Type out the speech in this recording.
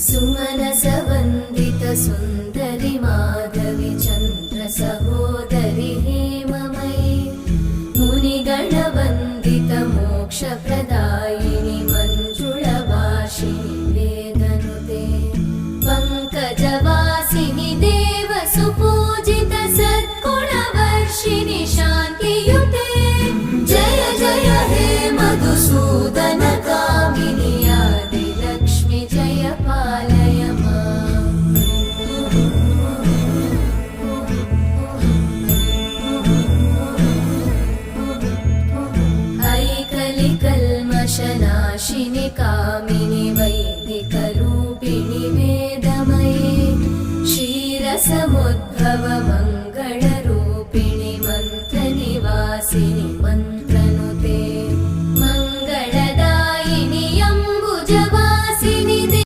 सुमनसवन्दित सुन्दरि माधवि चन्द्र सहोदरि हेममयि मुनिगणवन्दित मोक्षप्रदायिनि मञ्जुळभाषिणि वेदनुते पङ्कजवासिनि देवसुपूजित सद्गुणवर्षिणि शान्तियुते जय जय हे मधुसूदन कामिनि आदिलक्ष्मि जय पालय माम्। ऐकलिकल्मषनाशिनि कामिनि वैदिकरूपिणि वेदमये क्षीरसमुद्र